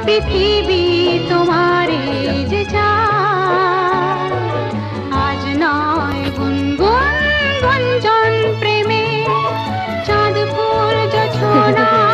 পৃথিবী তোমারে যে চায়। আজ নয় গুনগুন গুঞ্জন প্রেমে চাঁদ ফুল জোছনা